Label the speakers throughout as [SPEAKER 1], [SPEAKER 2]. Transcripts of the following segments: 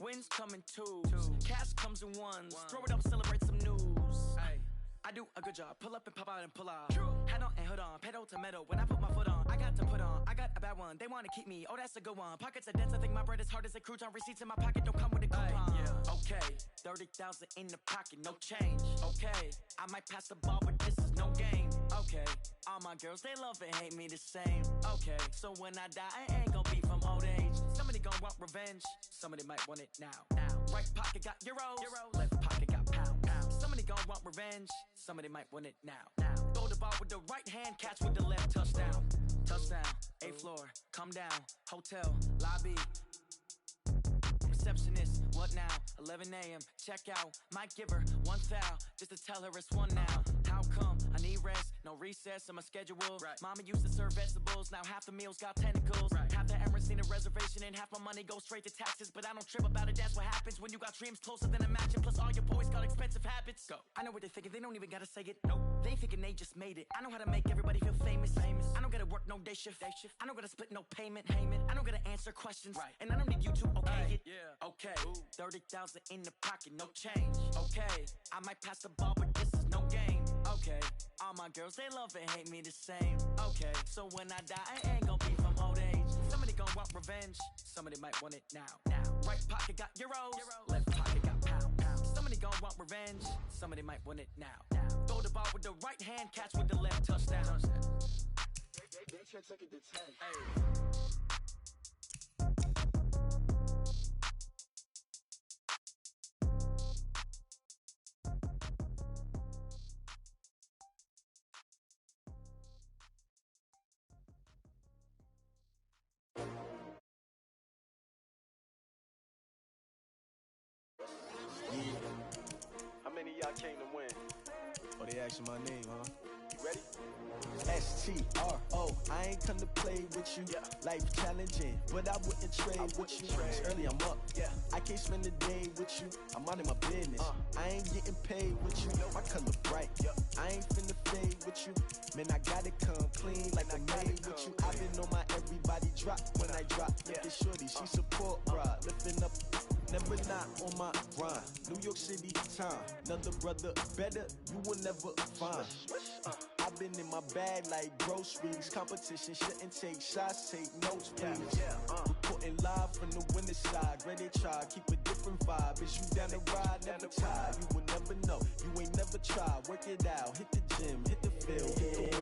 [SPEAKER 1] Wins come in twos. Cash comes in ones. Throw it up, celebrate some news. I do a good job. Pull up and pop out and pull out. Head on and hood on. Pedal to metal. When I put my foot on, I got to put on. I got a bad one. They want to keep me. Oh, that's a good one. Pockets are dense. I think my bread is hard as a crouton. Receipts in my pocket don't come with a coupon. Okay, 30,000 in the pocket, no change. Okay, I might pass the ball, but this is no game. Okay, all my girls, they love and hate me the same. Okay, so when I die, I ain't gonna be from old age. Somebody gon' want revenge. Somebody might want it now. Right pocket got euros. Left pocket got pound. Somebody gon' want revenge. Somebody might want it now. Throw the ball with the right hand, catch with the left. Touchdown. Touchdown. 8th floor. Come down. Hotel. Lobby. Receptionist, what now? 11 a.m. Check out. Might give her one foul just to tell her it's one now. How come? I need rest, no recess in my schedule. Mama used to serve vegetables, now half the meals got tentacles. Half the Emirates need a reservation and half my money goes straight to taxes. But I don't trip about it, that's what happens when you got dreams closer than a mansion. Plus all your boys got expensive habits. Go. I know what they're thinking, they don't even gotta say it. Nope. They ain't thinking they just made it. I know how to make everybody feel famous. I don't gotta work no day shift. I don't gotta split no payment. I don't gotta answer questions. And I don't need you to okay it. Okay, 30,000 in the pocket, no change. Okay, I might pass the ball, but this is no game. Okay, all my girls, they love and hate me the same. Okay, so when I die, I ain't gonna be from old age. Somebody gon' want revenge. Somebody might want it now. Right pocket got euros. Left pocket got pound. Somebody gon' want revenge. Somebody might want it now. Throw the ball with the right hand, catch with the left. Touchdown.
[SPEAKER 2] They check second to 10. How many of y'all came to win?
[SPEAKER 3] Oh, they asking my name, huh?
[SPEAKER 2] You ready?
[SPEAKER 3] S-T-R-O, I ain't come to play with you. Life challenging, but I wouldn't trade with you. It's early, I'm up. I can't spend the day with you. I'm out of my business. I ain't getting paid with you. My color bright. I ain't finna fade with you. Man, I gotta come clean like I made with you. I've been on my everybody drop when I drop. Look at shorty, she support ride. Lifting up, never not on my grind. New York City time, another brother better, you will never find. I've been in my bag like groceries. Competition shouldn't take shots, take notes, please. Reporting live from the winter side. Ready to try, keep a different vibe. Is you down the ride, never tired. You will never know, you ain't never tried. Work it out, hit the gym, hit the field, hit the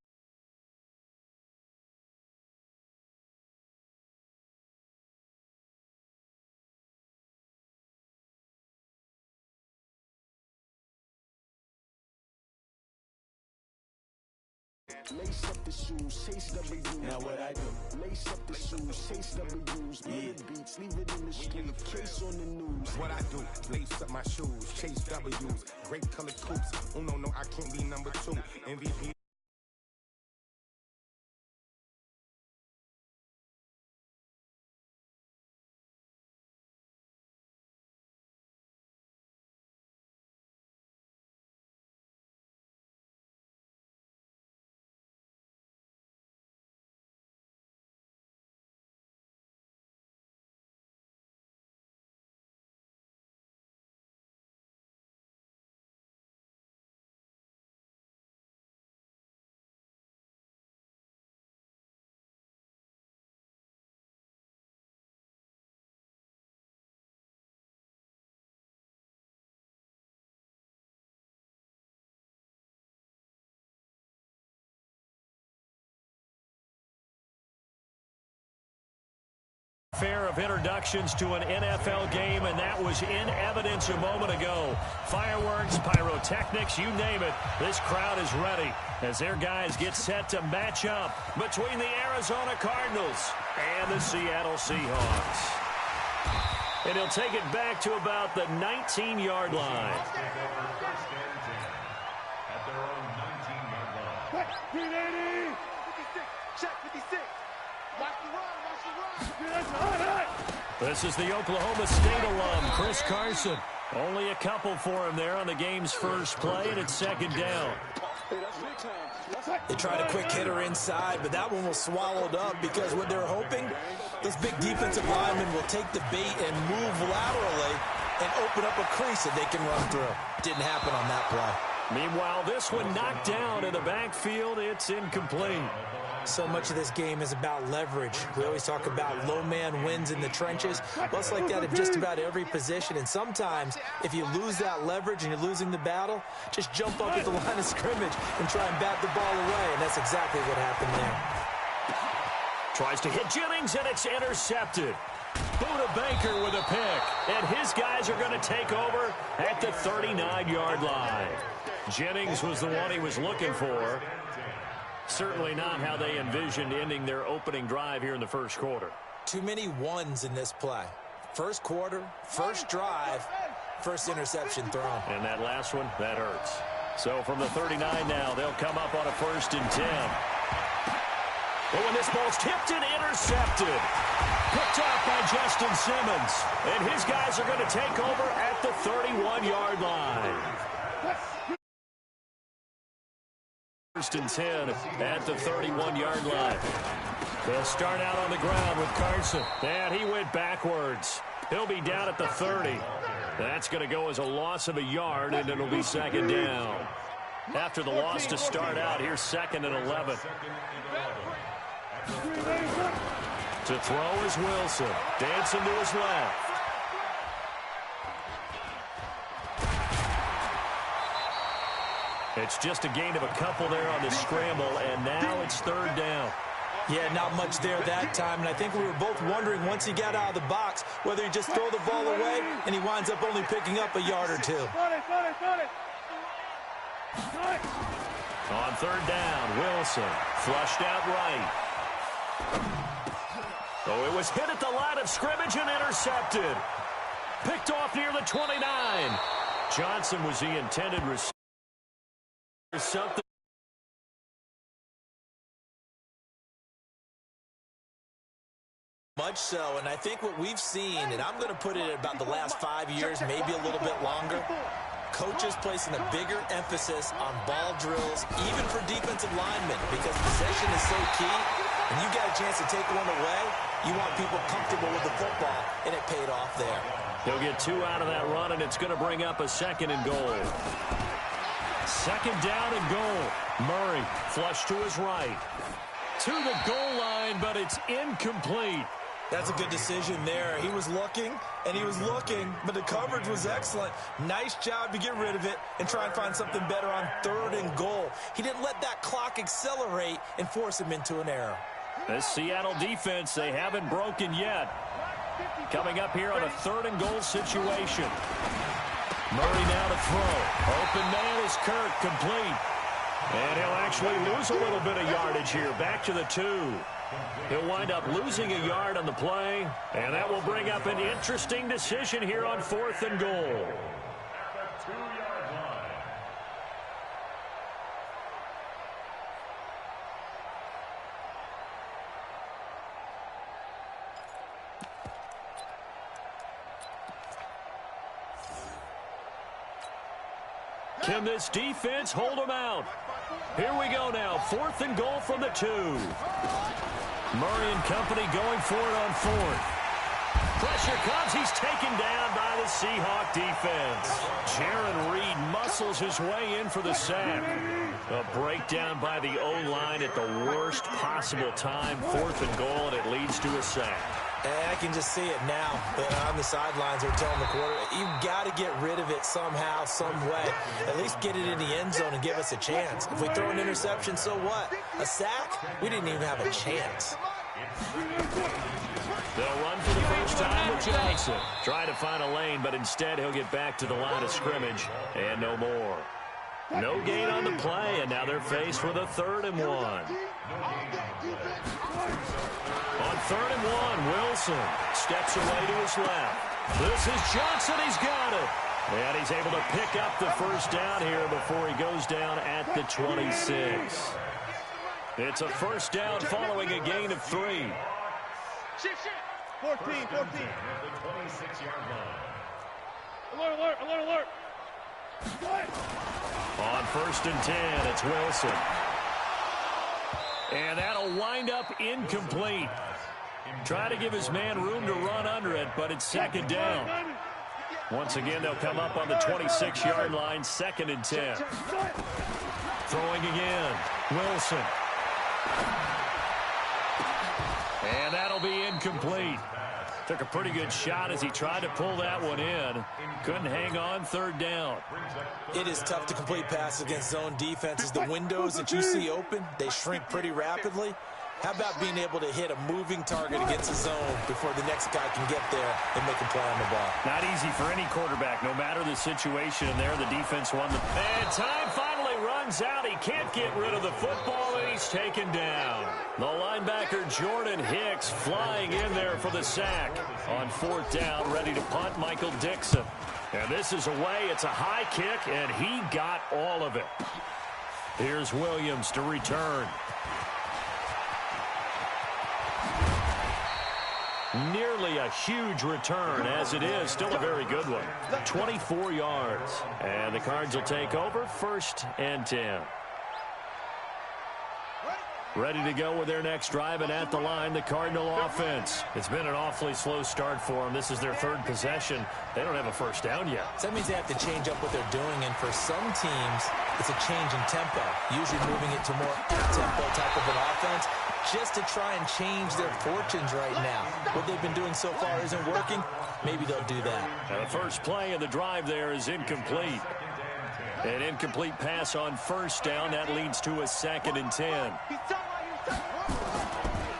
[SPEAKER 3] lace up the shoes, chase W's.
[SPEAKER 4] Now what I do?
[SPEAKER 3] Lace up the shoes, chase W's. Good beats, leave it in the street, case on the news.
[SPEAKER 4] What I do? Lace up my shoes, chase W's. Great colored coops. Oh no, I can't be number 2. MVP.
[SPEAKER 5] Fair of introductions to an NFL game, and that was in evidence a moment ago. Fireworks, pyrotechnics, you name it. This crowd is ready as their guys get set to match up between the Arizona Cardinals and the Seattle Seahawks. And he'll take it back to about the 19-yard line.
[SPEAKER 6] At their own 19-yard line.
[SPEAKER 2] 56, check 56. Watch the run.
[SPEAKER 5] This is the Oklahoma State alum, Chris Carson. Only a couple for him there on the game's first play, and it's second down.
[SPEAKER 7] They tried a quick hitter inside, but that one was swallowed up because what they're hoping, Those big defensive linemen will take the bait and move laterally and open up a crease that they can run through. Didn't happen on that play.
[SPEAKER 5] Meanwhile, this one knocked down in the backfield. It's incomplete.
[SPEAKER 7] So much of this game is about leverage. We always talk about low man wins in the trenches. Well, it's like that in just about every position. And sometimes, if you lose that leverage and you're losing the battle, just jump up at the line of scrimmage and try and bat the ball away. And that's exactly what happened there.
[SPEAKER 5] Tries to hit Jennings, and it's intercepted. Buda Baker with a pick. And his guys are going to take over at the 39-yard line. Jennings was the one he was looking for. Certainly not how they envisioned ending their opening drive here in the first quarter.
[SPEAKER 7] Too many ones in this play. First quarter, first drive, first interception thrown.
[SPEAKER 5] And that last one, that hurts. So from the 39 now, they'll come up on a 1st and 10. But when this ball's tipped and intercepted, picked up by Justin Simmons. And his guys are going to take over at the 31-yard line. 1st and 10 at the 31-yard line. They'll start out on the ground with Carson. And he went backwards. He'll be down at the 30. That's going to go as a loss of a yard, and it'll be 2nd down. After the loss to start out, here's 2nd and 11. To throw is Wilson. Dancing to his left. It's just a gain of a couple there on the scramble, and now it's 3rd down.
[SPEAKER 7] Yeah, not much there that time, and I think we were both wondering once he got out of the box whether he'd just throw the ball away, and he winds up only picking up a yard or two.
[SPEAKER 5] On 3rd down, Wilson flushed out right. Oh, it was hit at the line of scrimmage and intercepted. Picked off near the 29. Johnson was the intended receiver. Something.
[SPEAKER 7] Much so, and I think what we've seen, and I'm going to put it at about the last 5 years, maybe a little bit longer, coaches placing a bigger emphasis on ball drills, even for defensive linemen, because possession is so key. When you got a chance to take one away, you want people comfortable with the football, and it paid off there.
[SPEAKER 5] He'll get 2 out of that run, and it's going to bring up a 2nd and goal. 2nd down and goal. Murray flushed to his right. To the goal line, but it's incomplete.
[SPEAKER 7] That's a good decision there. He was looking, and he was looking, but the coverage was excellent. Nice job to get rid of it and try and find something better on 3rd and goal. He didn't let that clock accelerate and force him into an error.
[SPEAKER 5] This Seattle defense, they haven't broken yet. Coming up here on a 3rd and goal situation. Murray now to throw. Open man is Kirk, complete. And he'll actually lose a little bit of yardage here. Back to the 2. He'll wind up losing a yard on the play. And that will bring up an interesting decision here on 4th and goal. Can this defense hold them out? Here we go now. 4th and goal from the 2. Murray and company going for it on 4th. Pressure comes. He's taken down by the Seahawk defense. Jaron Reed muscles his way in for the sack. A breakdown by the O-line at the worst possible time. 4th and goal, and it leads to a sack.
[SPEAKER 7] I can just see it now. On the sidelines, they're telling the quarterback, you've got to get rid of it somehow, some way. At least get it in the end zone and give us a chance. If we throw an interception, so what? A sack? We didn't even have a chance.
[SPEAKER 5] They'll run for the first time with Johnson. Trying to find a lane, but instead he'll get back to the line of scrimmage. And no more. No gain on the play, and now they're faced with a 3rd and 1. On 3rd and 1, Wilson steps away to his left. This is Johnson. He's got it. And he's able to pick up the first down here before he goes down at the 26. It's a first down following a gain of 3.
[SPEAKER 2] 14. Alert.
[SPEAKER 5] On 1st and 10, it's Wilson. And that'll wind up incomplete. Try to give his man room to run under it, but it's second down. Once again, they'll come up on the 26-yard line, 2nd and 10. Throwing again, Wilson. And that'll be incomplete. Took a pretty good shot as he tried to pull that one in. Couldn't hang on, 3rd down.
[SPEAKER 7] It is tough to complete passes against zone defenses. The windows that you see open, they shrink pretty rapidly. How about being able to hit a moving target against a zone before the next guy can get there and make a play on the ball?
[SPEAKER 5] Not easy for any quarterback, no matter the situation. And there, the defense won the... And time finally runs out. He can't get rid of the football, and he's taken down. The linebacker, Jordan Hicks, flying in there for the sack. On 4th down, ready to punt, Michael Dixon. And this is away. It's a high kick, and he got all of it. Here's Williams to return. Nearly a huge return, as it is. Still a very good one. 24 yards. And the Cards will take over, 1st and 10. Ready to go with their next drive, and at the line, the Cardinal offense. It's been an awfully slow start for them. This is their 3rd possession. They don't have a 1st down yet.
[SPEAKER 7] So that means they have to change up what they're doing, and for some teams, it's a change in tempo, usually moving it to more up-tempo type of an offense, just to try and change their fortunes right now. What they've been doing so far isn't working. Maybe they'll do that.
[SPEAKER 5] Now the first play of the drive there is incomplete. An incomplete pass on 1st down. That leads to a 2nd and 10.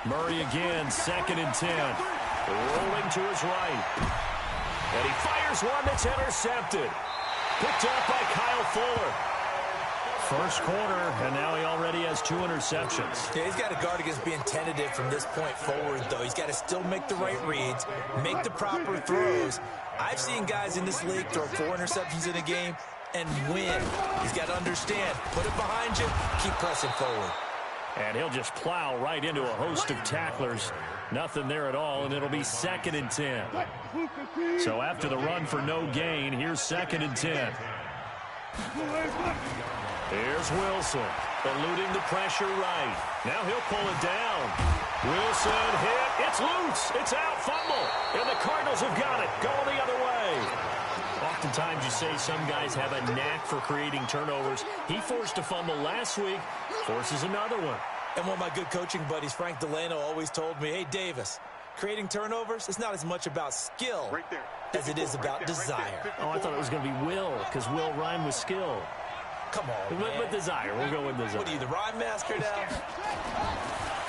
[SPEAKER 5] Murray again, 2nd and 10. Rolling to his right. And he fires one that's intercepted. Picked up by Kyle Fuller. First quarter, and now he already has 2 interceptions.
[SPEAKER 7] Yeah, he's got to guard against being tentative from this point forward, though. He's got to still make the right reads, make the proper throws. I've seen guys in this league throw 4 interceptions in a game and win. He's got to understand, put it behind you, keep pressing forward.
[SPEAKER 5] And he'll just plow right into a host of tacklers. Nothing there at all, and it'll be 2nd and 10. So after the run for no gain, here's 2nd and 10. Here's Wilson, eluding the pressure right. Now he'll pull it down. Wilson hit. It's loose. It's out. Fumble. And the Cardinals have got it. Going the other way. Oftentimes you say some guys have a knack for creating turnovers. He forced a fumble last week. Forces another one.
[SPEAKER 7] And one of my good coaching buddies, Frank Delano, always told me, hey, Davis, creating turnovers is not as much about skill as it is about desire.
[SPEAKER 5] Oh, I thought it was going to be will, because will rhyme with skill.
[SPEAKER 7] Come on, man.
[SPEAKER 5] With desire. We'll go with desire.
[SPEAKER 7] What are you, the rhyme master now?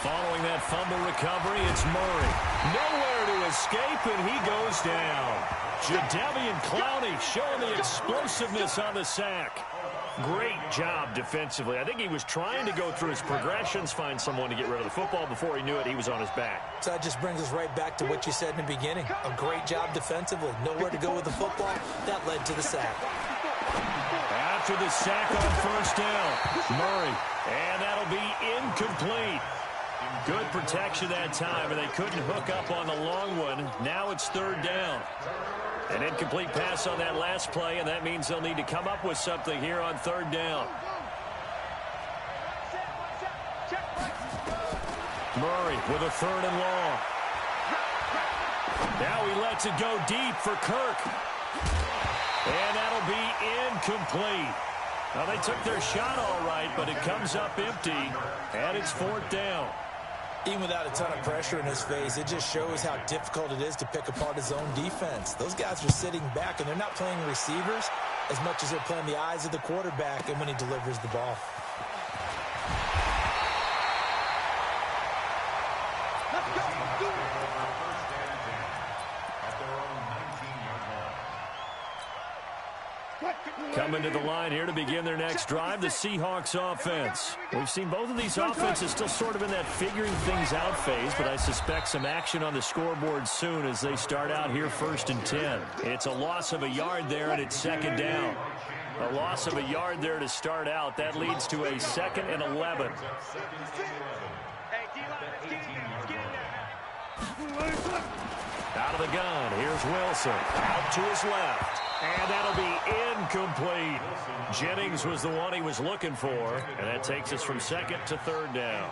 [SPEAKER 5] Following that fumble recovery, it's Murray. Nowhere to escape, and he goes down. Jadeveon Clowney showing the explosiveness on the sack. Great job defensively. I think he was trying to go through his progressions, find someone to get rid of the football. Before he knew it, he was on his back.
[SPEAKER 7] So that just brings us right back to what you said in the beginning. A great job defensively. Nowhere to go with the football. That led to the sack.
[SPEAKER 5] After the sack on 1st down, Murray. And that'll be incomplete. Good protection that time, and they couldn't hook up on the long one. Now it's 3rd down. An incomplete pass on that last play, and that means they'll need to come up with something here on 3rd down. Murray with a 3rd and long. Now he lets it go deep for Kirk. And that'll be incomplete. Now they took their shot all right, but it comes up empty, and it's 4th down.
[SPEAKER 7] Even without a ton of pressure in his face, it just shows how difficult it is to pick apart his own defense. Those guys are sitting back, and they're not playing receivers as much as they're playing the eyes of the quarterback and when he delivers the ball.
[SPEAKER 5] Coming to the line here to begin their next drive, the Seahawks offense. We've seen both of these offenses still sort of in that figuring things out phase, but I suspect some action on the scoreboard soon as they start out here 1st and 10. It's a loss of a yard there, and it's 2nd down. A loss of a yard there to start out. That leads to a 2nd and 11. Out of the gun, here's Wilson. Out to his left. And that'll be incomplete. Jennings was the one he was looking for. And that takes us from 2nd to 3rd down.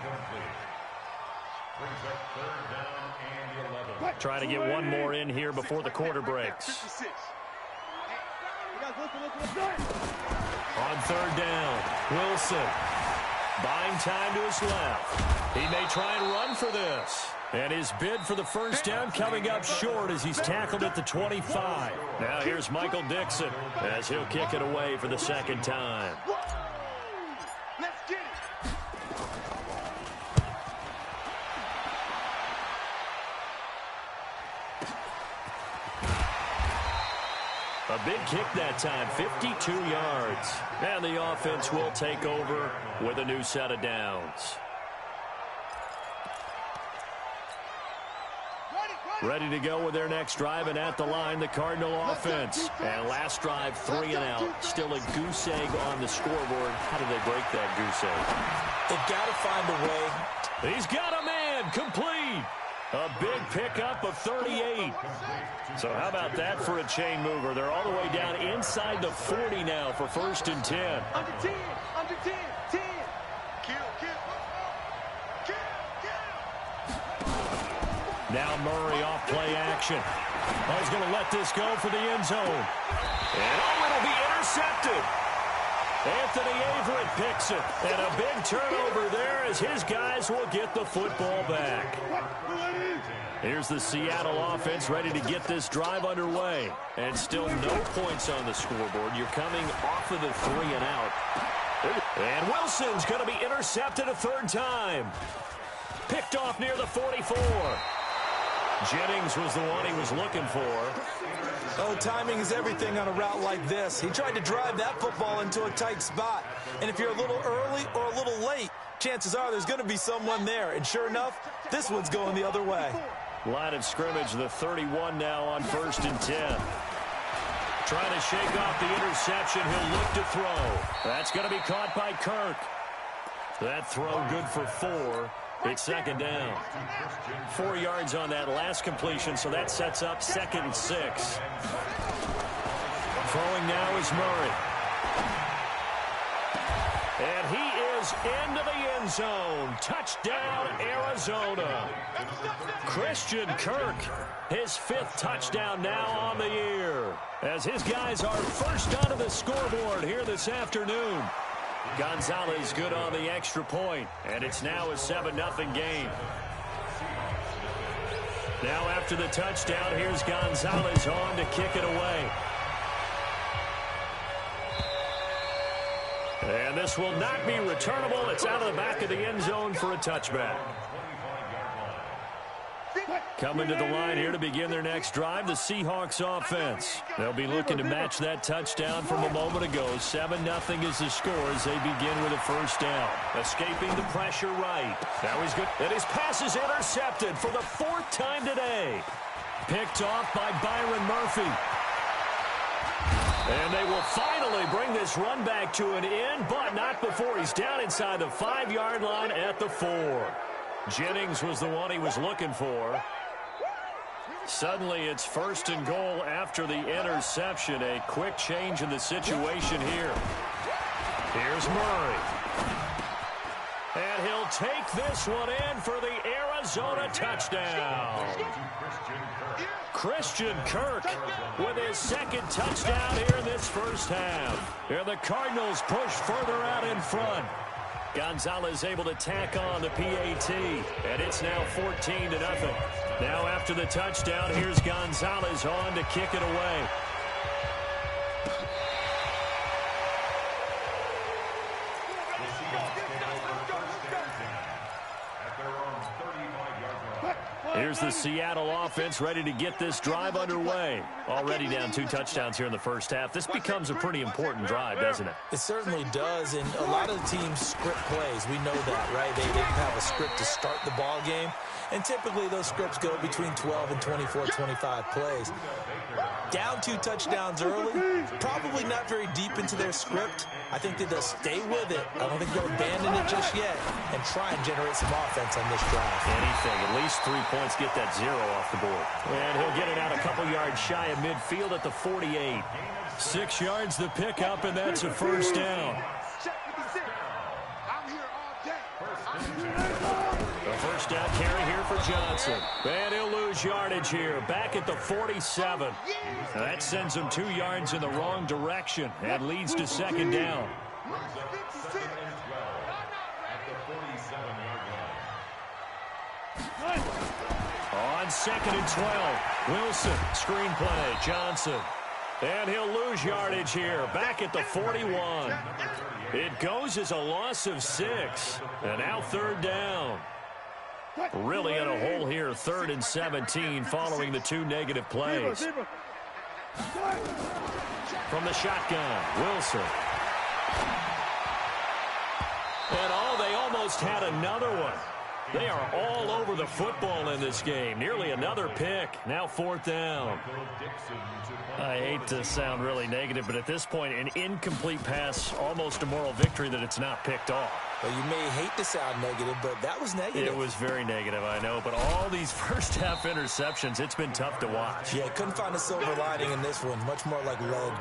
[SPEAKER 6] Brings up 3rd down and
[SPEAKER 5] Trying to get one more in here before the quarter breaks. On third down, Wilson buying time to his left. He may try and run for this. And his bid for the first down coming up short as he's tackled at the 25. Now here's Michael Dixon as he'll kick it away for the second time.
[SPEAKER 2] Let's get it.
[SPEAKER 5] A big kick that time, 52 yards. And the offense will take over with a new set of downs. Ready to go with their next drive, and at the line, the Cardinal offense. And last drive, 3 and out. Still a goose egg on the scoreboard. How do they break that goose egg?
[SPEAKER 7] They've got to find a way.
[SPEAKER 5] He's got a man, complete. A big pickup of 38. So how about that for a chain mover? They're all the way down inside the 40 now for 1st and 10.
[SPEAKER 2] Under 10, 10. Kill.
[SPEAKER 5] Now Murray off play action. He's going to let this go for the end zone. And it'll be intercepted. Anthony Averett picks it. And a big turnover there as his guys will get the football back. Here's the Seattle offense ready to get this drive underway. And still no points on the scoreboard. You're coming off of the 3 and out. And Wilson's going to be intercepted a third time. Picked off near the 44. Jennings was the one he was looking for.
[SPEAKER 7] Oh, timing is everything on a route like this. He tried to drive that football into a tight spot. And if you're a little early or a little late, chances are there's going to be someone there. And sure enough, this one's going the other way.
[SPEAKER 5] Line of scrimmage, the 31 now on 1st and 10. Trying to shake off the interception. He'll look to throw. That's going to be caught by Kirk. That throw good for 4. It's 2nd down. 4 yards on that last completion, so that sets up 2nd and 6. Throwing now is Murray. And he is into the end zone. Touchdown, Arizona. Christian Kirk, his 5th touchdown now on the year. As his guys are first onto the scoreboard here this afternoon. Gonzalez good on the extra point, and it's now a 7-0 game. Now after the touchdown, here's Gonzalez on to kick it away. And this will not be returnable. It's out of the back of the end zone for a touchback. Coming to the line here to begin their next drive, the Seahawks offense. They'll be looking to match that touchdown from a moment ago. 7-0 is the score as they begin with a first down. Escaping the pressure right. Now he's good. And his pass is intercepted for the 4th time today. Picked off by Byron Murphy. And they will finally bring this run back to an end, but not before he's down inside the 5-yard line at the 4. Jennings was the one he was looking for. Suddenly it's 1st and goal after the interception. A quick change in the situation here. Here's Murray. And he'll take this one in for the Arizona touchdown. Christian Kirk with his 2nd touchdown here in this first half. And the Cardinals push further out in front. Gonzalez able to tack on the PAT, and it's now 14-0. Now after the touchdown, here's Gonzalez on to kick it away. Here's the Seattle offense ready to get this drive underway. Already down 2 touchdowns here in the first half. This becomes a pretty important drive, doesn't it?
[SPEAKER 7] It certainly does, and a lot of the teams script plays. We know that, right? They have a script to start the ball game, and typically those scripts go between 12 and 24, 25 plays. Down 2 touchdowns early, probably not very deep into their script. I think that they'll stay with it. I don't think they'll abandon it just yet and try and generate some offense on this drive.
[SPEAKER 5] Anything, at least 3 points, get that 0 off the board. And he'll get it out a couple yards shy of midfield at the 48. 6 yards the pickup, and that's a first down.
[SPEAKER 2] I'm here all day.
[SPEAKER 5] The first down carry here for Johnson. And he'll lose yardage here, back at the 47. Now that sends him 2 yards in the wrong direction and leads to second down. On second and 12, Wilson, screen play, Johnson. And he'll lose yardage here, back at the 41. It goes as a loss of 6. And now third down. Really in a hole here, 3rd and 17, following the 2 negative plays. From the shotgun, Wilson. And they almost had another one. They are all over the football in this game. Nearly another pick. Now 4th down. I hate to sound really negative, but at this point, an incomplete pass, almost a moral victory that it's not picked off.
[SPEAKER 7] Well, you may hate to sound negative, but that was negative.
[SPEAKER 5] It was very negative, I know. But all these first-half interceptions, it's been tough to watch.
[SPEAKER 7] Yeah, couldn't find a silver lining in this one. Much more like lead.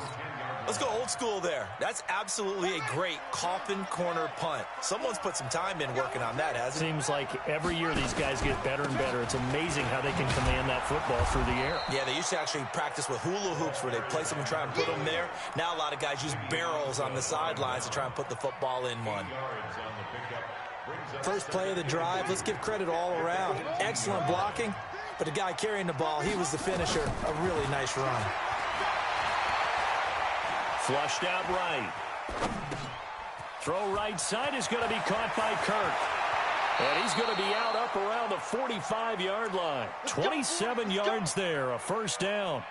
[SPEAKER 7] Let's go old school there. That's absolutely a great coffin corner punt. Someone's put some time in working on that, hasn't it?
[SPEAKER 5] Seems like every year these guys get better and better. It's amazing how they can command that football through the air.
[SPEAKER 7] Yeah, they used to actually practice with hula hoops where they place them and try and put them there. Now a lot of guys use barrels on the sidelines to try and put the football in one. First play of the drive, let's give credit all around. Excellent blocking, but the guy carrying the ball, he was the finisher. A really nice run.
[SPEAKER 5] Flushed out right. Throw right side is going to be caught by Kirk. And he's going to be out up around the 45-yard line. 27 yards there, a first down.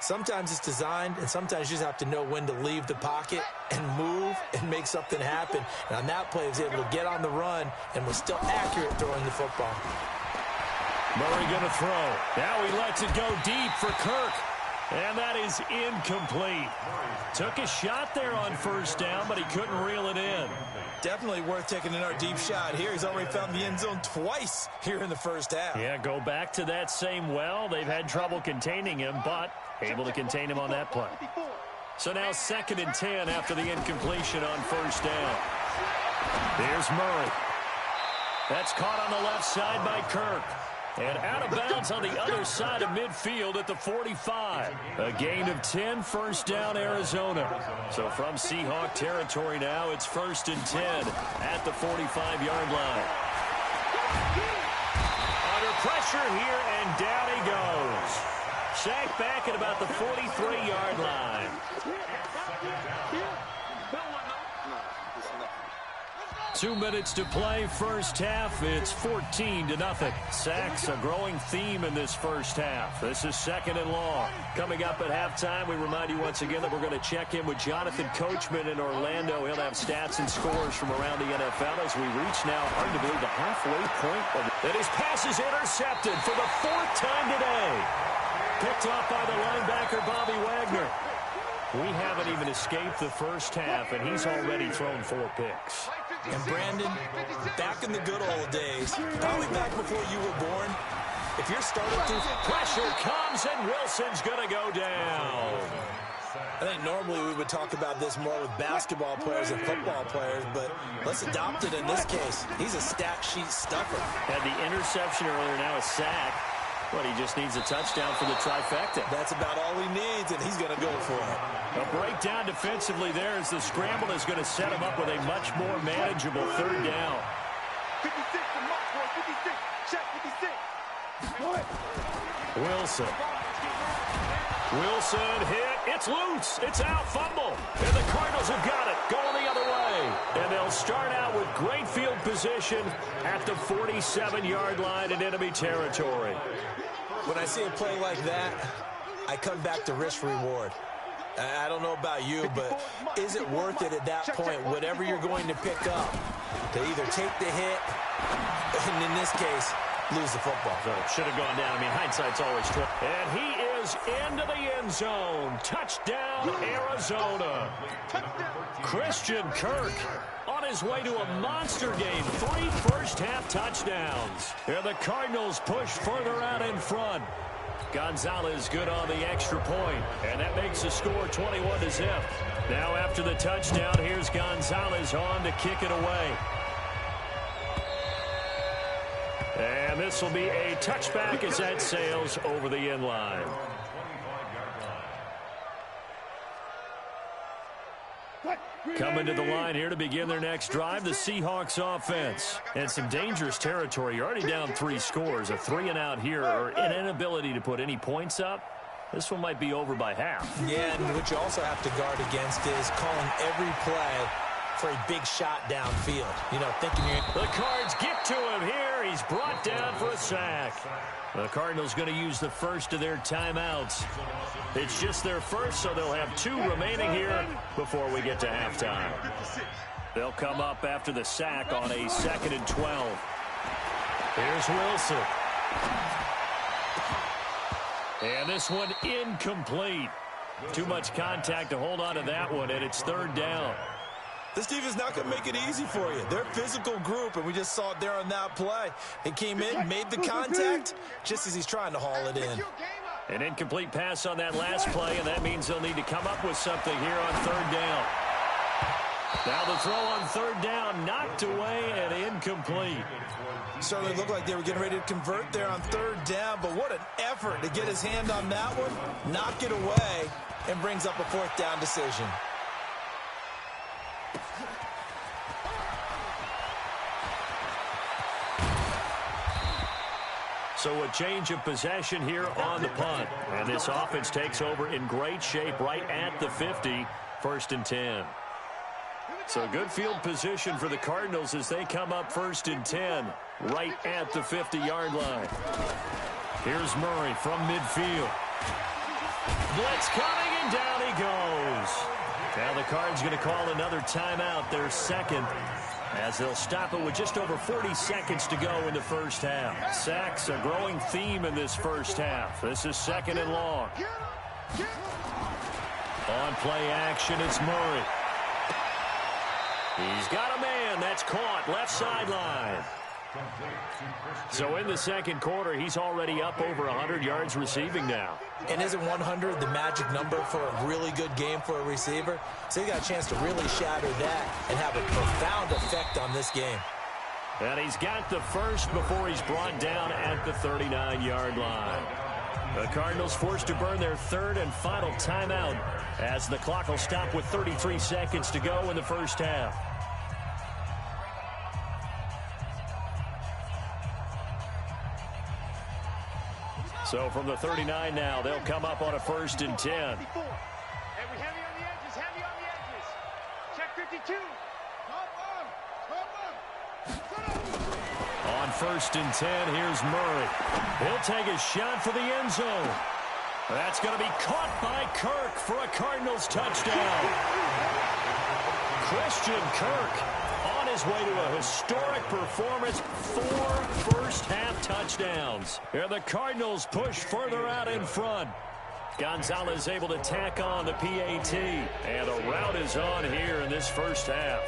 [SPEAKER 7] Sometimes it's designed, and sometimes you just have to know when to leave the pocket and move and make something happen. And on that play, he was able to get on the run and was still accurate throwing the football.
[SPEAKER 5] Murray going to throw. Now he lets it go deep for Kirk. And that is incomplete. Took a shot there on first down, but he couldn't reel it in.
[SPEAKER 7] Definitely worth taking another deep shot here. He's already found the end zone twice here in the first half.
[SPEAKER 5] Yeah, go back to that same well. They've had trouble containing him, but able to contain him on that play. So now 2nd and 10 after the incompletion on first down. Here's Murray. That's caught on the left side by Kirk. And out of bounds on the other side of midfield at the 45. A gain of 10, first down, Arizona. So from Seahawk territory now, it's 1st and 10 at the 45-yard line. Under pressure here, and down he goes. Sacked back at about the 43-yard line. 2 minutes to play, first half. It's 14-0. Sacks, a growing theme in this first half. This is 2nd and long. Coming up at halftime, we remind you once again that we're going to check in with Jonathan Coachman in Orlando. He'll have stats and scores from around the NFL as we reach now, hard to believe, the halfway point. And his pass is intercepted for the 4th time today. Picked off by the linebacker, Bobby Wagner. We haven't even escaped the first half, and he's already thrown 4 picks.
[SPEAKER 7] And Brandon, back in the good old days, probably back before you were born, if you're starting to...
[SPEAKER 5] Pressure comes, and Wilson's going to go down.
[SPEAKER 7] I think normally we would talk about this more with basketball players and football players, but let's adopt it in this case. He's a stat sheet stuffer.
[SPEAKER 5] Had the interception earlier, now a sack. But he just needs a touchdown for the trifecta.
[SPEAKER 7] That's about all he needs, and he's going to go for it.
[SPEAKER 5] A breakdown defensively there as the scramble is going to set him up with a much more manageable 3rd down.
[SPEAKER 2] 56 to Mark, 56. Check 56.
[SPEAKER 5] Wilson. Wilson hit. It's loose. It's out. Fumble. And the Cardinals have got it. Going the other way. And they'll start out with great field position at the 47-yard line in enemy territory.
[SPEAKER 7] When I see a play like that, I come back to risk-reward. I don't know about you, but is it worth it at that point, whatever you're going to pick up, to either take the hit, and in this case, lose the football?
[SPEAKER 5] So it should have gone down. I mean, hindsight's always true. And he is into the end zone. Touchdown, Arizona. Christian Kirk on his way to a monster game. 3 first-half touchdowns. And the Cardinals push further out in front. Gonzalez good on the extra point, and that makes the score 21-0. Now after the touchdown, here's Gonzalez on to kick it away. And this will be a touchback as that sails over the end line. Coming to the line here to begin their next drive, the Seahawks offense. And some dangerous territory. You're already down 3 scores. A 3-and-out here or an inability to put any points up. This one might be over by half.
[SPEAKER 7] Yeah, and what you also have to guard against is calling every play for a big shot downfield. You know, thinking you're...
[SPEAKER 5] The Cards get to him here. He's brought down for a sack. The Cardinals going to use the first of their timeouts. It's just their first, so they'll have 2 remaining here before we get to halftime. They'll come up after the sack on a 2nd and 12. Here's Wilson. And this one incomplete. Too much contact to hold on to that one, and it's 3rd down.
[SPEAKER 7] This defense is not going to make it easy for you. They're a physical group, and we just saw it there on that play. He came in, made the contact, just as he's trying to haul it in.
[SPEAKER 5] An incomplete pass on that last play, and that means they'll need to come up with something here on 3rd down. Now the throw on 3rd down, knocked away and incomplete.
[SPEAKER 7] Certainly looked like they were getting ready to convert there on 3rd down, but what an effort to get his hand on that one, knock it away, and brings up a 4th down decision.
[SPEAKER 5] So a change of possession here on the punt. And this offense takes over in great shape right at the 50, 1st and 10. So good field position for the Cardinals as they come up 1st and 10 right at the 50-yard line. Here's Murray from midfield. Blitz coming, and down he goes. Now the Cards going to call another timeout, their 2nd, as they'll stop it with just over 40 seconds to go in the first half. Sacks, a growing theme in this first half. This is 2nd and long. On play action, it's Murray. He's got a man. That's caught. Left sideline. So in the 2nd quarter, he's already up over 100 yards receiving now.
[SPEAKER 7] And isn't 100 the magic number for a really good game for a receiver? So he got a chance to really shatter that and have a profound effect on this game.
[SPEAKER 5] And he's got the first before he's brought down at the 39-yard line. The Cardinals forced to burn their 3rd and final timeout as the clock will stop with 33 seconds to go in the first half. So from the 39 now, they'll come up on a 1st and 10.
[SPEAKER 2] Hey, we heavy on the edges, heavy on the edges. Check 52.
[SPEAKER 5] On 1st and 10, here's Murray. He'll take a shot for the end zone. That's going to be caught by Kirk for a Cardinals touchdown. Christian Kirk on his way to a historic performance, 4 first-half touchdowns. And the Cardinals push further out in front. Gonzalez able to tack on the PAT. And the route is on here in this first half.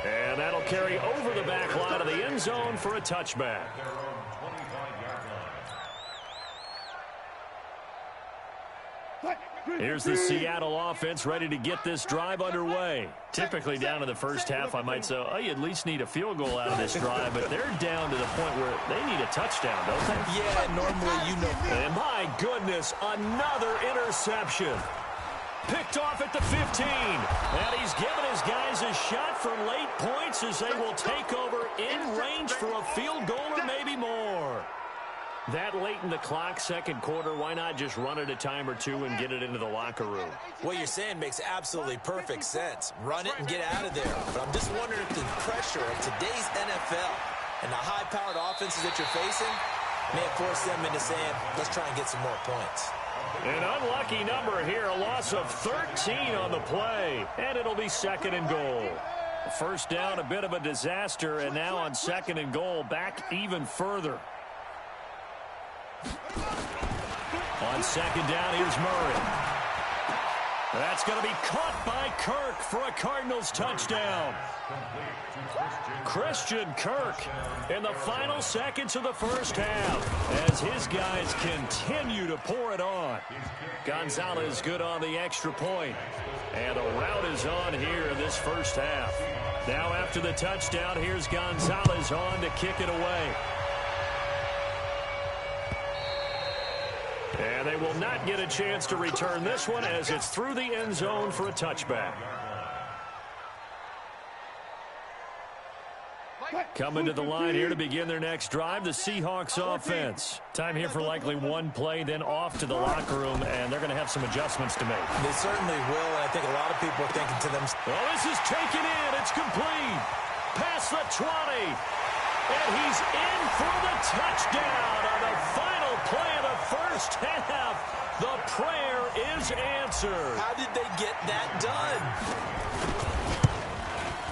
[SPEAKER 5] And that'll carry over the back line of the end zone for a touchback. Here's the Seattle offense ready to get this drive underway. Typically down in the first half, I might say, oh, you at least need a field goal out of this drive, but they're down to the point where they need a touchdown, don't they?
[SPEAKER 7] Yeah, normally you know.
[SPEAKER 5] And my goodness, another interception. Picked off at the 15. And he's given his guys a shot for late points as they will take over in range for a field goal or maybe more. That late in the clock, 2nd quarter, why not just run it a time or two and get it into the locker room?
[SPEAKER 7] What you're saying makes absolutely perfect sense. Run it and get out of there. But I'm just wondering if the pressure of today's NFL and the high-powered offenses that you're facing may force them into saying, let's try and get some more points.
[SPEAKER 5] An unlucky number here, a loss of 13 on the play, and it'll be 2nd and goal. First down, a bit of a disaster, and now on 2nd and goal, back even further. On 2nd down, here's Murray. That's going to be caught by Kirk for a Cardinals touchdown. Christian Kirk in the final seconds of the first half as his guys continue to pour it on. Gonzalez good on the extra point. And a rout is on here in this first half. Now after the touchdown, here's Gonzalez on to kick it away. And they will not get a chance to return this one as it's through the end zone for a touchback. Coming to the line here to begin their next drive, the Seahawks offense. Time here for likely one play, then off to the locker room, and they're going to have some adjustments to make.
[SPEAKER 7] They certainly will, and I think a lot of people are thinking to themselves,
[SPEAKER 5] oh, this is taken in. It's complete. Past the 20. And he's in for the touchdown on the final play of the first half. The prayer is answered.
[SPEAKER 7] How did they get that done?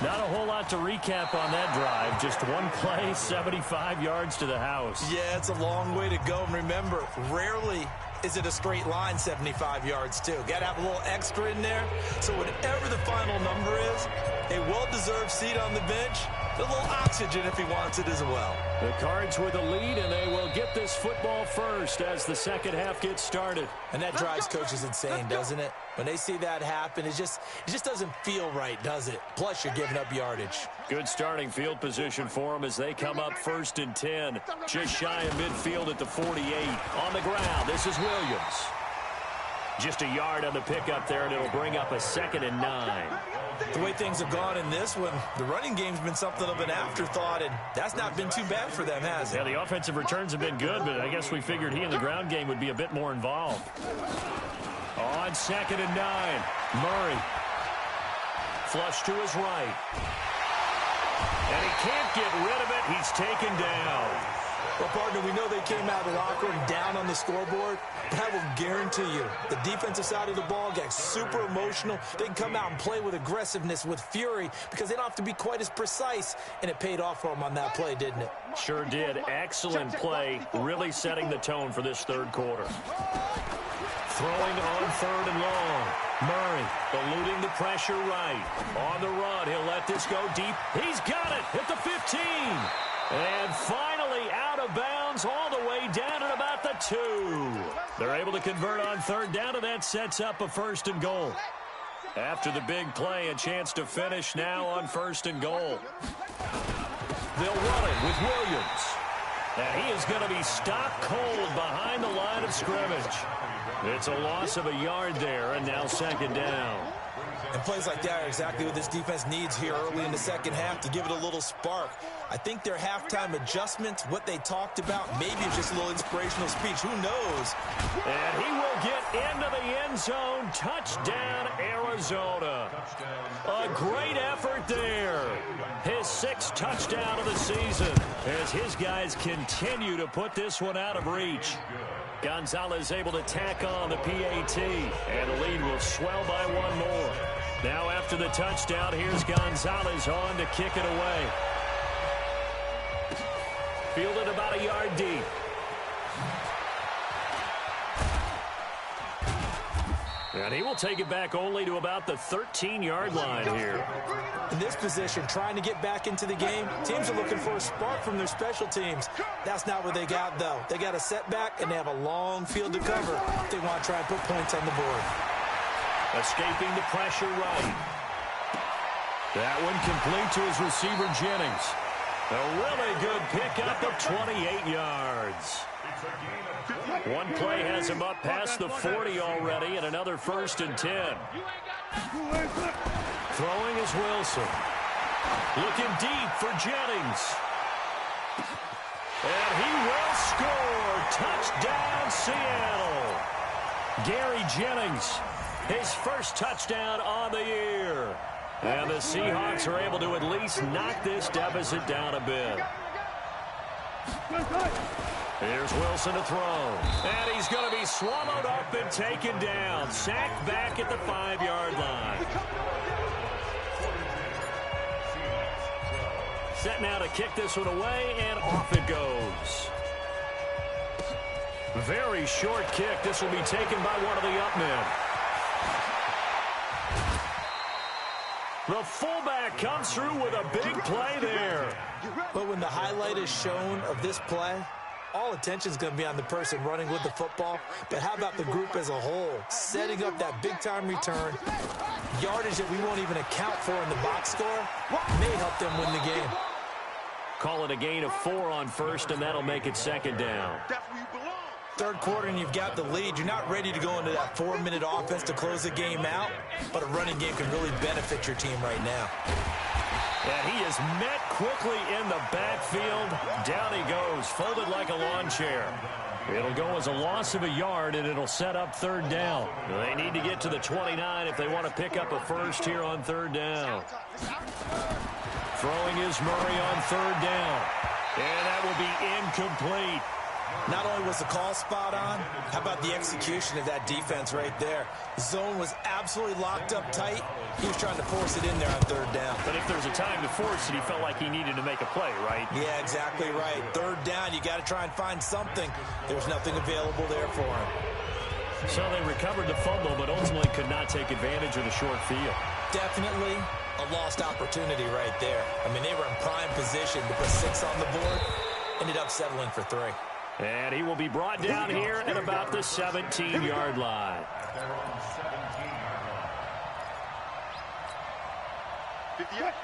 [SPEAKER 5] Not a whole lot to recap on that drive. Just one play, 75 yards to the house.
[SPEAKER 7] Yeah, it's a long way to go. And remember, rarely is it a straight line 75 yards, too. Got to have a little extra in there. So whatever the final number is, a well-deserved seat on the bench, a little oxygen if he wants it as well.
[SPEAKER 5] The Cards with the lead, and they will get this football first as the second half gets started.
[SPEAKER 7] And that drives coaches insane, doesn't it? When they see that happen, it just doesn't feel right, does it? Plus, you're giving up yardage.
[SPEAKER 5] Good starting field position for them as they come up 1st and 10. Just shy of midfield at the 48. On the ground, this is Williams. Just a yard on the pickup there, and it'll bring up a 2nd and 9.
[SPEAKER 7] The way things have gone in this one, the running game's been something of an afterthought, and that's not been too bad for them, has it?
[SPEAKER 5] Yeah, the offensive returns have been good, but I guess we figured he in the ground game would be a bit more involved. On 2nd and 9, Murray. Flush to his right. And he can't get rid of it. He's taken down.
[SPEAKER 7] Well, partner, we know they came out of the locker room down on the scoreboard, but I will guarantee you the defensive side of the ball got super emotional. They can come out and play with aggressiveness, with fury, because they don't have to be quite as precise, and it paid off for them on that play, didn't it?
[SPEAKER 5] Sure did. Excellent play, really setting the tone for this third quarter. Throwing on 3rd and long. Murray eluding the pressure right. On the run, he'll let this go deep. He's got it at the 15. And finally out of bounds all the way down at about the 2. They're able to convert on 3rd down, and that sets up a 1st and goal. After the big play, a chance to finish now on 1st and goal. They'll run it with Williams. And he is going to be stopped cold behind the line of scrimmage. It's a loss of a yard there, and now 2nd down.
[SPEAKER 7] And plays like that are exactly what this defense needs here early in the second half to give it a little spark. I think their halftime adjustments, what they talked about, maybe it's just a little inspirational speech. Who knows?
[SPEAKER 5] And he will get into the end zone. Touchdown, Arizona. A great effort there. His 6th touchdown of the season as his guys continue to put this one out of reach. Gonzalez able to tack on the PAT, and the lead will swell by one more. Now after the touchdown, here's Gonzalez on to kick it away. Fielded about a yard deep. And he will take it back only to about the 13-yard line here.
[SPEAKER 7] In this position, trying to get back into the game, teams are looking for a spark from their special teams. That's not what they got, though. They got a setback, and they have a long field to cover if they want to try and put points on the board.
[SPEAKER 5] Escaping the pressure right. That one complete to his receiver, Jennings. A really good pickup of 28 yards. One play has him up past the 40 already, and another 1st and 10. Throwing is Wilson. Looking deep for Jennings. And he will score. Touchdown, Seattle. Gary Jennings, his 1st touchdown on the year. And the Seahawks are able to at least knock this deficit down a bit. Here's Wilson to throw. And he's going to be swallowed up and taken down. Sacked back at the 5-yard line. Set now to kick this one away, and off it goes. Very short kick. This will be taken by one of the up men. The fullback comes through with a big play there.
[SPEAKER 7] But when the highlight is shown of this play, all attention is going to be on the person running with the football. But how about the group as a whole, setting up that big-time return, yardage that we won't even account for in the box score, may help them win the game.
[SPEAKER 5] Call it a gain of 4 on first, and that'll make it second down.
[SPEAKER 7] Third quarter, and you've got the lead. You're not ready to go into that 4-minute offense to close the game out, but a running game can really benefit your team right now.
[SPEAKER 5] And he is met quickly in the backfield. Down he goes, folded like a lawn chair. It'll go as a loss of a yard, and it'll set up third down. They need to get to the 29 if they want to pick up a first here on third down. Throwing is Murray on third down. And that will be incomplete.
[SPEAKER 7] Not only was the call spot on, how about the execution of that defense right there? Zone was absolutely locked up tight. He was trying to force it in there on third down.
[SPEAKER 5] But if there's a time to force it, he felt like he needed to make a play, right?
[SPEAKER 7] Yeah, exactly right. Third down, you got to try and find something. There's nothing available there for him.
[SPEAKER 5] So they recovered the fumble, but ultimately could not take advantage of the short field.
[SPEAKER 7] Definitely a lost opportunity right there. I mean, they were in prime position to put 6 on the board. Ended up settling for 3.
[SPEAKER 5] And he will be brought down here at about the 17-yard line.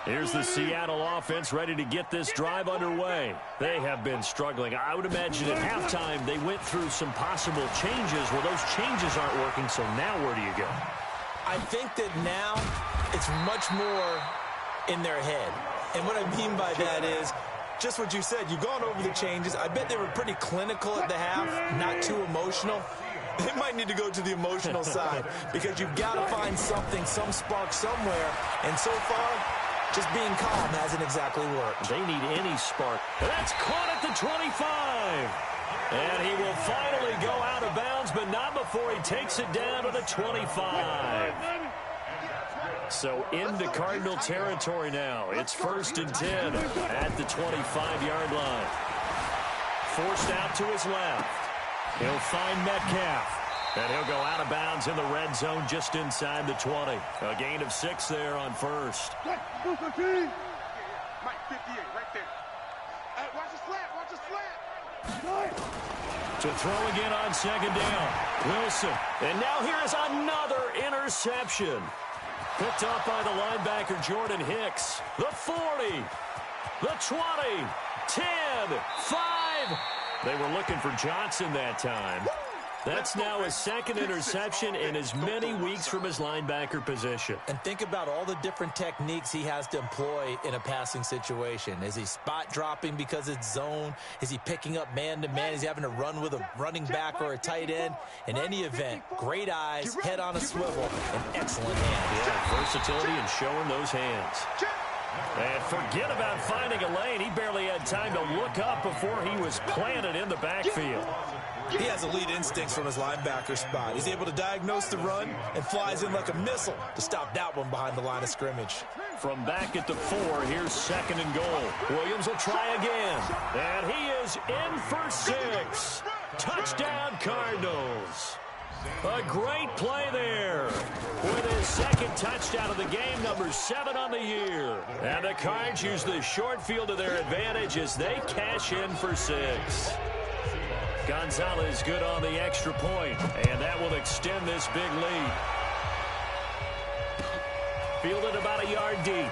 [SPEAKER 5] Here's the Seattle offense ready to get this drive underway. They have been struggling. I would imagine at halftime they went through some possible changes. Well, those changes aren't working, so now where do you go?
[SPEAKER 7] I think that now it's much more in their head. And what I mean by that is just what you said. You've gone over the changes. I bet they were pretty clinical at the half, not too emotional. They might need to go to the emotional side because you've got to find something, some spark somewhere. And so far, just being calm hasn't exactly worked.
[SPEAKER 5] They need any spark. That's caught at the 25. And he will finally go out of bounds, but not before he takes it down to the 25. So into Cardinal territory now. It's 1st and 10 at the 25-yard line. Forced out to his left. He'll find Metcalf. And he'll go out of bounds in the red zone just inside the 20. A gain of 6 there on first.
[SPEAKER 2] Mike 58 right there. Watch the slant. Watch the slant.
[SPEAKER 5] To throw again on second down. Wilson. And now here is another interception. Picked up by the linebacker, Jordan Hicks. The 40, the 20, 10, 5. They were looking for Johnson that time. That's now his second interception in as many weeks from his linebacker position.
[SPEAKER 7] And think about all the different techniques he has to employ in a passing situation. Is he spot dropping because it's zone? Is he picking up man-to-man? Is he having to run with a running back or a tight end? In any event, great eyes, head on a swivel, and excellent hands.
[SPEAKER 5] Yeah, versatility and showing those hands. And forget about finding a lane. He barely had time to look up before he was planted in the backfield.
[SPEAKER 7] He has elite instincts from his linebacker spot. He's able to diagnose the run and flies in like a missile to stop that one behind the line of scrimmage.
[SPEAKER 5] From back at the 4, here's 2nd and goal. Williams will try again. And he is in for 6. Touchdown, Cardinals. A great play there with his second touchdown of the game, number 7 on the year. And the Cards use the short field to their advantage as they cash in for 6. Gonzalez good on the extra point, and that will extend this big lead. Fielded about a yard deep.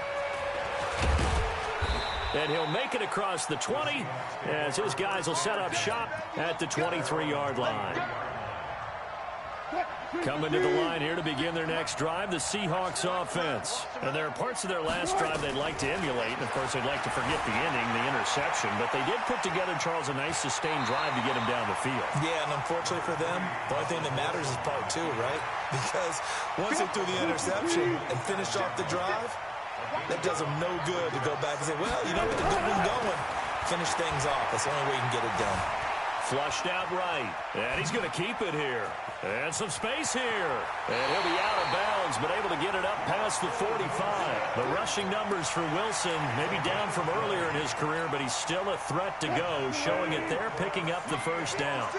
[SPEAKER 5] And he'll make it across the 20 as his guys will set up shop at the 23-yard line. Coming to the line here to begin their next drive, the Seahawks offense. And there are parts of their last drive they'd like to emulate. And, of course, they'd like to forget the inning, the interception. But they did put together, Charles, a nice sustained drive to get him down the field.
[SPEAKER 7] Yeah, and unfortunately for them, the only thing that matters is part 2, right? Because once they threw the interception and finished off the drive, that does them no good to go back and say, well, you know what, the good one going. Finish things off. That's the only way you can get it done.
[SPEAKER 5] Flushed out right. And he's going to keep it here. And some space here. And he'll be out of bounds, but able to get it up past the 45. The rushing numbers for Wilson maybe down from earlier in his career, but he's still a threat to go, showing it there, picking up the first down.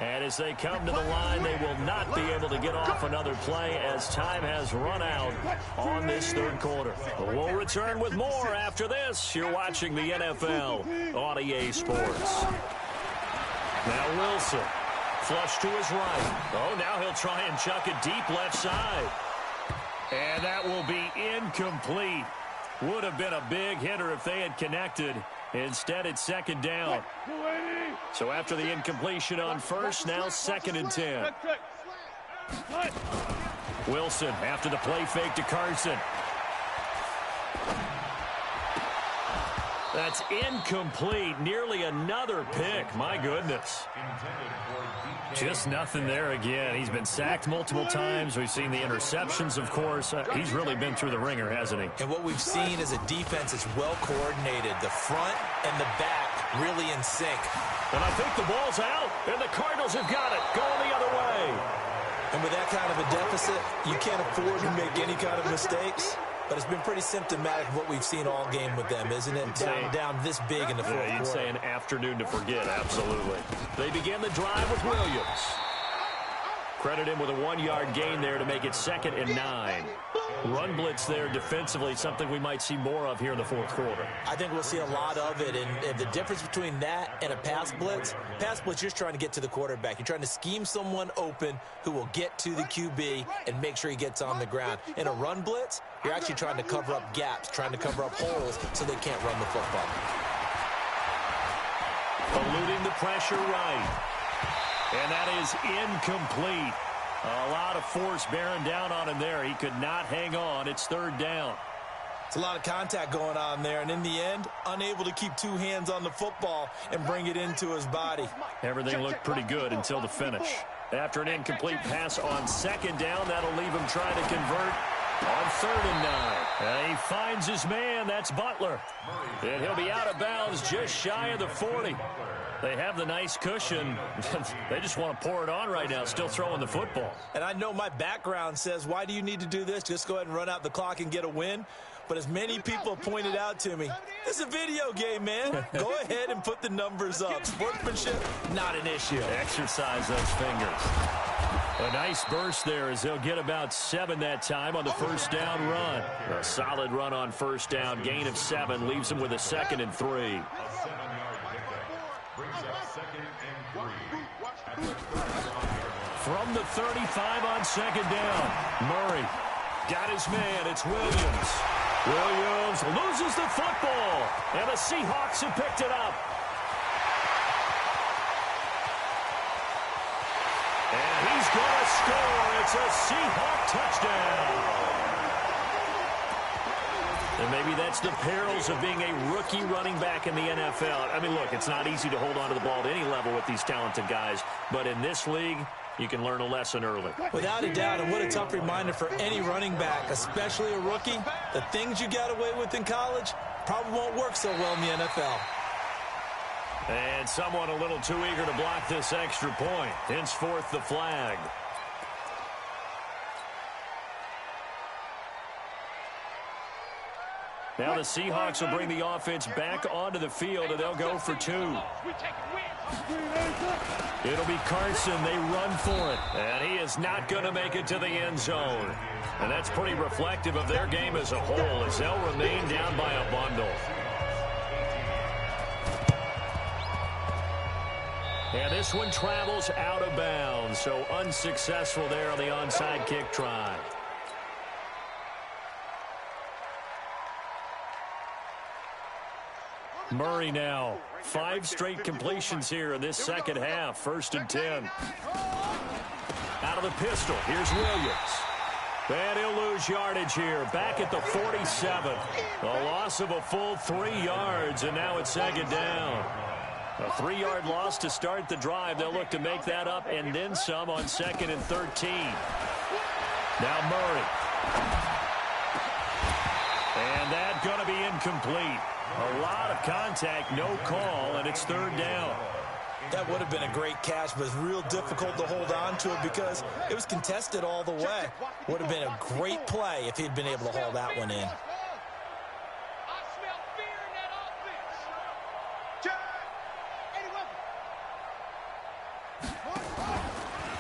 [SPEAKER 5] And as they come to the line, they will not be able to get off another play as time has run out on this third quarter. We'll return with more after this. You're watching the NFL on EA Sports. Now Wilson, flush to his right. Oh, now he'll try and chuck it deep left side. And that will be incomplete. Would have been a big hitter if they had connected. Instead, it's second down. So after the incompletion on first, now 2nd and 10. Wilson after the play fake to Carson. That's incomplete. Nearly another pick. My goodness. Just nothing there again. He's been sacked multiple times. We've seen the interceptions, of course. He's really been through the ringer, hasn't he?
[SPEAKER 7] And what we've seen is a defense that's well coordinated. The front and the back really in sync.
[SPEAKER 5] And I think the ball's out, and the Cardinals have got it. Going the other way.
[SPEAKER 7] And with that kind of a deficit, you can't afford to make any kind of mistakes. But it's been pretty symptomatic of what we've seen all game with them, isn't it? Down this big in the fourth quarter.
[SPEAKER 5] You'd say an afternoon to forget, absolutely. They begin the drive with Williams. Credit him with a 1-yard gain there to make it 2nd and 9. Run blitz there defensively, something we might see more of here in the fourth quarter.
[SPEAKER 7] I think we'll see a lot of it, and the difference between that and a pass blitz, you're just trying to get to the quarterback. You're trying to scheme someone open who will get to the QB and make sure he gets on the ground. In a run blitz, you're actually trying to cover up gaps, trying to cover up holes so they can't run the football.
[SPEAKER 5] Eluding the pressure right. And that is incomplete. A lot of force bearing down on him there. He could not hang on. It's 3rd down.
[SPEAKER 7] It's a lot of contact going on there, and in the end, unable to keep 2 hands on the football and bring it into his body.
[SPEAKER 5] Everything looked pretty good until the finish. After an incomplete pass on 2nd down, that'll leave him trying to convert on 3rd and 9. And he finds his man. That's Butler. And he'll be out of bounds just shy of the 40. They have the nice cushion. They just want to pour it on right now, still throwing the football.
[SPEAKER 7] And I know my background says, why do you need to do this? Just go ahead and run out the clock and get a win. But as many people have pointed out to me, this is a video game, man. Go ahead and put the numbers up. Sportsmanship, not an issue.
[SPEAKER 5] Exercise those fingers. A nice burst there as they'll get about 7 that time on the first down run. A solid run on first down. Gain of 7 leaves them with a 2nd and 3. From the 35 on 2nd down. Murray got his man. It's Williams. Williams loses the football. And the Seahawks have picked it up. And he's going to score. It's a Seahawk touchdown. And maybe that's the perils of being a rookie running back in the NFL. I mean, look, it's not easy to hold on to the ball at any level with these talented guys. But in this league, you can learn a lesson early.
[SPEAKER 7] Without a doubt, and what a tough reminder for any running back, especially a rookie. The things you got away with in college probably won't work so well in the NFL.
[SPEAKER 5] And someone a little too eager to block this extra point. Henceforth, the flag. Now the Seahawks will bring the offense back onto the field, and they'll go for 2. It'll be Carson. They run for it. And he is not going to make it to the end zone. And that's pretty reflective of their game as a whole, as they'll remain down by a bundle. And this one travels out of bounds, so unsuccessful there on the onside kick try. Murray now. 5 straight completions here in this second half. 1st and 10. Out of the pistol. Here's Williams. And he'll lose yardage here. Back at the 47. A loss of a full 3 yards, and now it's 2nd down. A 3-yard loss to start the drive. They'll look to make that up and then some on 2nd and 13. Now Murray. And that's going to be incomplete. A lot of contact, no call, and it's 3rd down.
[SPEAKER 7] That would have been a great catch, but it's real difficult to hold on to it because it was contested all the way. Would have been a great play if he'd been able to hold that one in.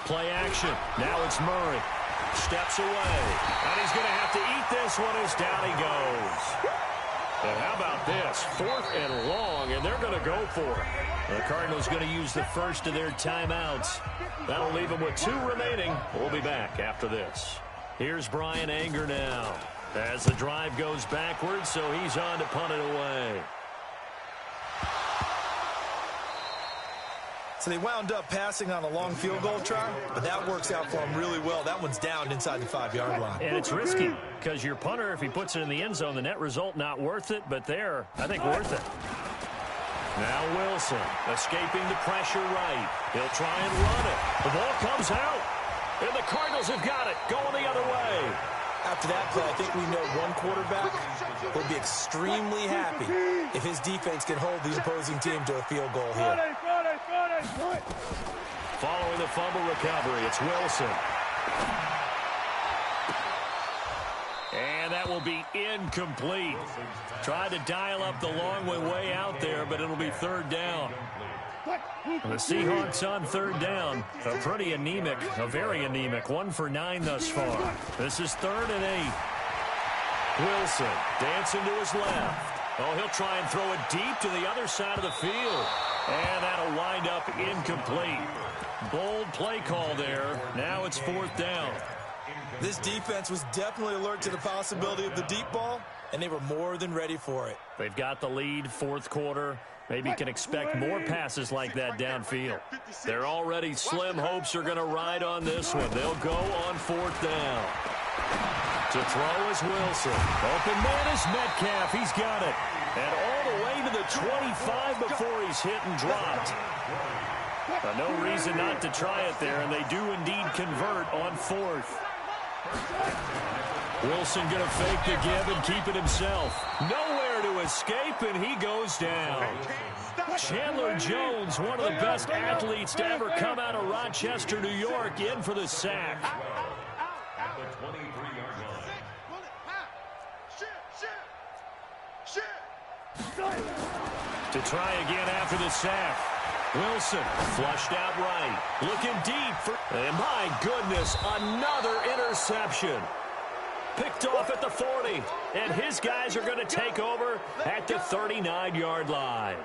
[SPEAKER 5] Play action. Now it's Murray. Steps away. And he's going to have to eat this one as down he goes. And how about this? 4th and long, and they're going to go for it. The Cardinals going to use the first of their timeouts. That'll leave them with 2 remaining. We'll be back after this. Here's Brian Anger now as the drive goes backwards, so he's on to punt it away.
[SPEAKER 7] So they wound up passing on a long field goal try, but that works out for them really well. That one's down inside the 5-yard line.
[SPEAKER 5] And it's risky because your punter, if he puts it in the end zone, the net result not worth it, but there, I think worth it. Now Wilson escaping the pressure right. He'll try and run it. The ball comes out, and the Cardinals have got it going the other way.
[SPEAKER 7] After that play, I think we know one quarterback will be extremely happy if his defense can hold the opposing team to a field goal here.
[SPEAKER 5] Following the fumble recovery, it's Wilson. And that will be incomplete. Tried to dial up the long way out there, but it'll be 3rd down. The Seahawks on 3rd down. A pretty anemic, a very anemic. 1 for 9 thus far. This is 3rd and 8. Wilson dancing to his left. Oh, he'll try and throw it deep to the other side of the field. And that'll wind up incomplete. Bold play call there. Now it's 4th down.
[SPEAKER 7] This defense was definitely alert to the possibility of the deep ball, and they were more than ready for it.
[SPEAKER 5] They've got the lead, 4th quarter. Maybe can expect more passes like that downfield. Their already slim hopes are going to ride on this one. They'll go on 4th down. To throw is Wilson. Open man is Metcalf. He's got it. And all the way to the 25 before he's hit and dropped. No reason not to try it there, and they do indeed convert on 4th. Wilson going to fake the give and keep it himself. Nowhere to escape, and he goes down. Chandler Jones, one of the best athletes to ever come out of Rochester, New York, in for the sack.
[SPEAKER 6] At the 23-yard line.
[SPEAKER 5] To try again after the sack. Wilson flushed out right. Looking deep for... And my goodness, another interception. Picked off at the 40. And his guys are going to take over at the 39-yard line.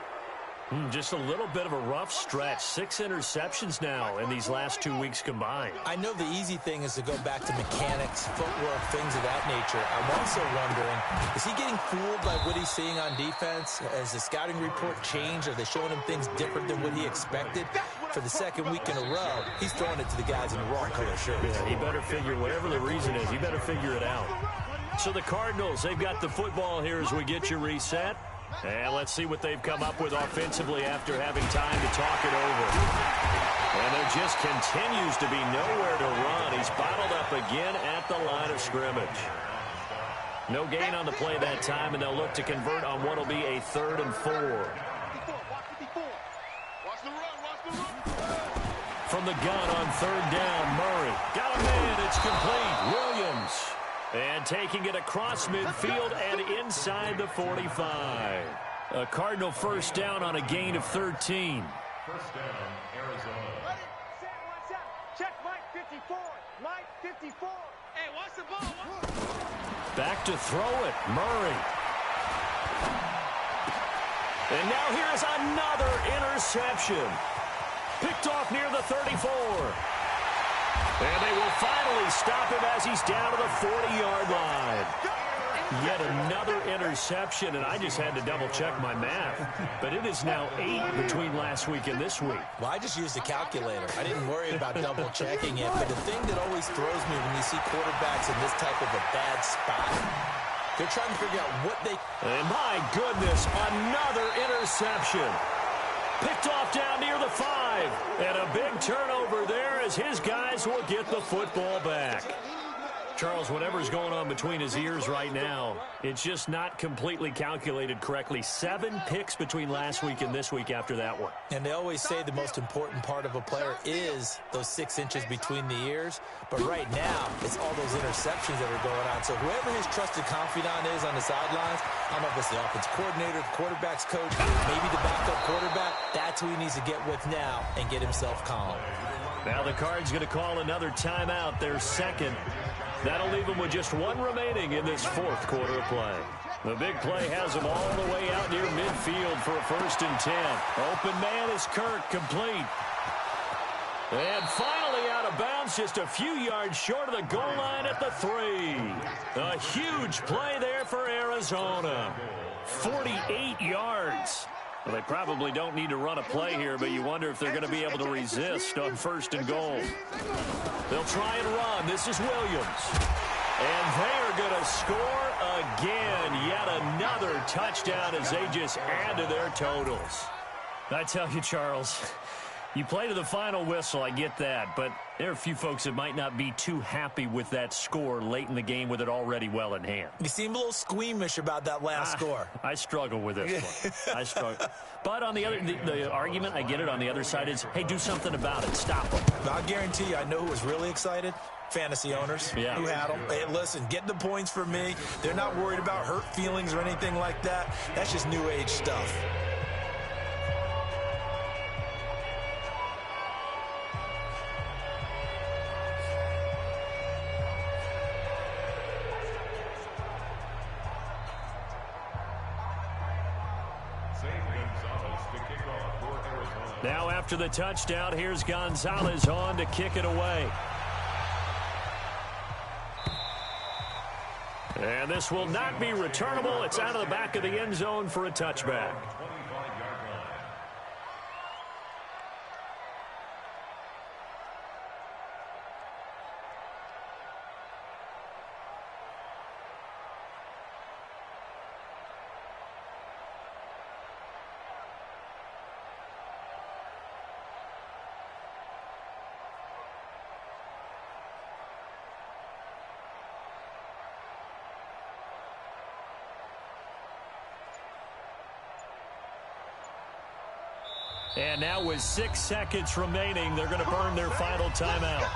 [SPEAKER 5] Just a little bit of a rough stretch. 6 interceptions now in these last 2 weeks combined.
[SPEAKER 7] I know the easy thing is to go back to mechanics, footwork, things of that nature. I'm also wondering, is he getting fooled by what he's seeing on defense? Has the scouting report changed? Are they showing him things different than what he expected? For the 2nd week in a row, he's throwing it to the guys in the wrong color shirts.
[SPEAKER 5] Yeah, he better figure, whatever the reason is, he better figure it out. So the Cardinals, they've got the football here as we get you reset. And let's see what they've come up with offensively after having time to talk it over. And there just continues to be nowhere to run. He's bottled up again at the line of scrimmage. No gain on the play that time, and they'll look to convert on what will be a 3rd and 4. From the gun on 3rd down, Murray. Got a man, it's complete. Williams. And taking it across midfield and inside the 45. A Cardinal 1st down on a gain of 13.
[SPEAKER 6] 1st down, Arizona.
[SPEAKER 8] Ready, set, watch out. Check Mike 54. Mike 54. Hey, watch the ball.
[SPEAKER 5] Back to throw it, Murray. And now here's another interception. Picked off near the 34. And they will finally stop him as he's down to the 40-yard line. Yet another interception, and I just had to double-check my math. But it is now 8 between last week and this week.
[SPEAKER 7] Well, I just used a calculator. I didn't worry about double-checking it. But the thing that always throws me when you see quarterbacks in this type of a bad spot, they're trying to figure out what they...
[SPEAKER 5] And my goodness, another interception. Picked off down near the 5. And a big turnover there as his guys will get the football back. Charles, whatever's going on between his ears right now, it's just not completely calculated correctly. 7 picks between last week and this week after that one.
[SPEAKER 7] And they always say the most important part of a player is those 6 inches between the ears. But right now, it's all those interceptions that are going on. So whoever his trusted confidant is on the sidelines, I don't know if it's the offensive coordinator, the quarterback's coach, maybe the backup quarterback, that's who he needs to get with now and get himself calm.
[SPEAKER 5] Now the Cards going to call another timeout, their second. That'll leave them with just one remaining in this fourth quarter of play. The big play has them all the way out near midfield for a 1st and 10. Open man is Kirk, complete. And finally out of bounds, just a few yards short of the goal line at the 3. A huge play there for Arizona. 48 yards. Well, they probably don't need to run a play here, but you wonder if they're going to be able to resist on 1st and goal. They'll try and run. This is Williams. And they are going to score again. Yet another touchdown as they just add to their totals. I tell you, Charles, you play to the final whistle, I get that, but there are a few folks that might not be too happy with that score late in the game with it already well in hand.
[SPEAKER 7] You seem a little squeamish about that last score.
[SPEAKER 5] I struggle with this one. I struggle. But on the other, the argument, I get it, on the other side is, hey, do something about it. Stop them.
[SPEAKER 7] I'll guarantee you, I know who was really excited. Fantasy owners who had them. Hey, listen, get the points for me. They're not worried about hurt feelings or anything like that. That's just new age stuff.
[SPEAKER 5] Now after the touchdown, here's Gonzalez on to kick it away. And this will not be returnable. It's out of the back of the end zone for a touchback. And now with 6 seconds remaining, they're going to burn their final timeout.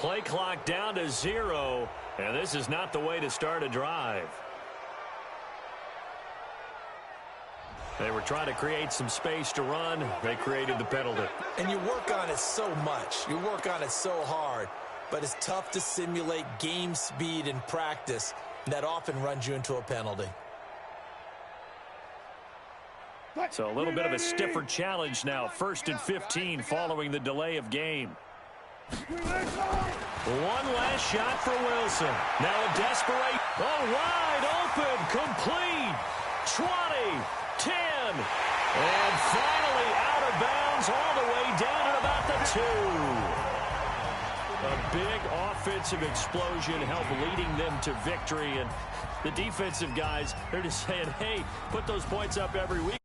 [SPEAKER 5] Play clock down to 0, and this is not the way to start a drive. They were trying to create some space to run. They created the penalty.
[SPEAKER 7] And you work on it so much. You work on it so hard. But it's tough to simulate game speed in practice. That often runs you into a penalty.
[SPEAKER 5] So a little bit of a stiffer challenge now. 1st and 15 following the delay of game. One last shot for Wilson. Now a desperate. Oh, wide open. Complete. 20. 10. And finally out of bounds all the way down at about the 2. A big offensive explosion helped leading them to victory. And the defensive guys, they're just saying, hey, put those points up every week.